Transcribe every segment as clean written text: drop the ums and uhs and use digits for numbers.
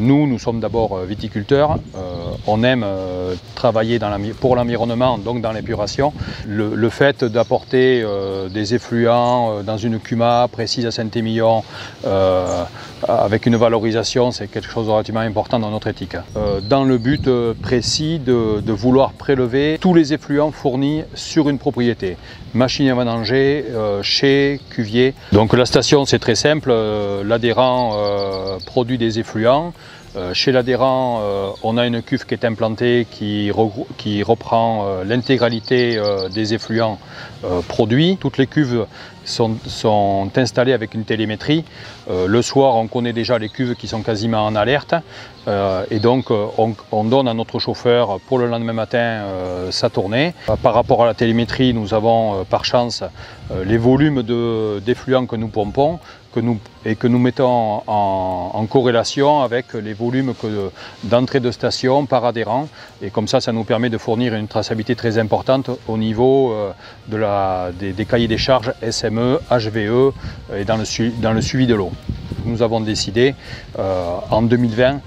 Nous sommes d'abord viticulteurs, on aime travailler pour l'environnement, donc dans l'épuration. Le fait d'apporter des effluents dans une cuma précise à Saint-Émilion, avec une valorisation, c'est quelque chose de relativement important dans notre éthique. Dans le but précis de vouloir prélever tous les effluents fournis sur une propriété. Machine à vendanger, chai, cuvier. Donc la station c'est très simple, l'adhérent produit des effluents. Chez l'adhérent, on a une cuve qui est implantée qui reprend l'intégralité des effluents produits. Toutes les cuves sont installées avec une télémétrie. Le soir, on connaît déjà les cuves qui sont quasiment en alerte. Et donc, on donne à notre chauffeur pour le lendemain matin sa tournée. Par rapport à la télémétrie, nous avons par chance les volumes d'effluents que nous pompons et que nous mettons en corrélation avec les volumes d'entrée de station par adhérent. Et comme ça nous permet de fournir une traçabilité très importante au niveau des cahiers des charges SME, HVE et dans le suivi de l'eau. Nous avons décidé en 2020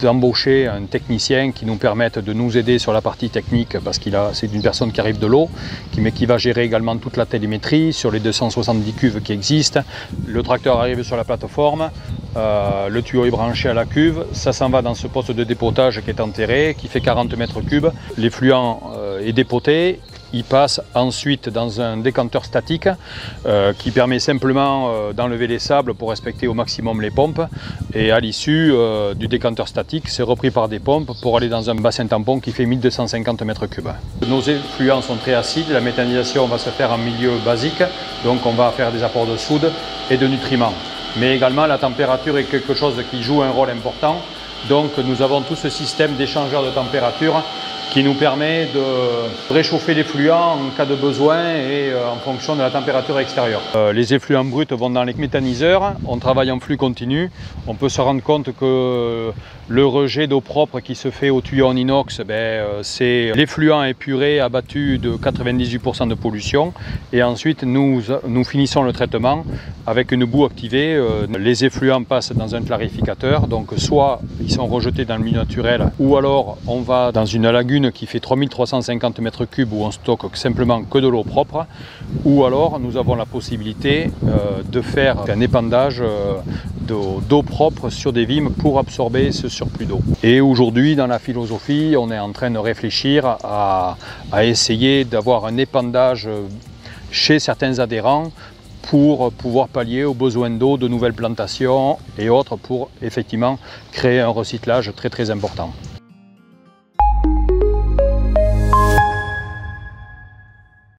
d'embaucher un technicien qui nous permette de nous aider sur la partie technique parce c'est une personne qui arrive de l'eau, mais qui va gérer également toute la télémétrie sur les 270 cuves qui existent. Le tracteur arrive sur la plateforme, le tuyau est branché à la cuve, ça s'en va dans ce poste de dépotage qui est enterré, qui fait 40 mètres cubes. L'effluent est dépoté. Il passe ensuite dans un décanteur statique qui permet simplement d'enlever les sables pour respecter au maximum les pompes. Et à l'issue du décanteur statique, c'est repris par des pompes pour aller dans un bassin tampon qui fait 1250 mètres cubes. Nos effluents sont très acides, la méthanisation va se faire en milieu basique, donc on va faire des apports de soude et de nutriments. Mais également la température est quelque chose qui joue un rôle important. Donc nous avons tout ce système d'échangeur de température qui nous permet de réchauffer l'effluent en cas de besoin et en fonction de la température extérieure. Les effluents bruts vont dans les méthaniseurs, on travaille en flux continu. On peut se rendre compte que le rejet d'eau propre qui se fait au tuyau en inox, c'est l'effluent épuré abattu de 98% de pollution. Et ensuite, nous finissons le traitement avec une boue activée. Les effluents passent dans un clarificateur, donc soit ils sont rejetés dans le milieu naturel, ou alors on va dans une lagune qui fait 3350 mètres cubes où on stocke simplement que de l'eau propre, ou alors nous avons la possibilité de faire un épandage d'eau propre sur des vimes pour absorber ce surplus d'eau. Et aujourd'hui, dans la philosophie, on est en train de réfléchir à essayer d'avoir un épandage chez certains adhérents pour pouvoir pallier aux besoins d'eau de nouvelles plantations et autres pour effectivement créer un recyclage très important.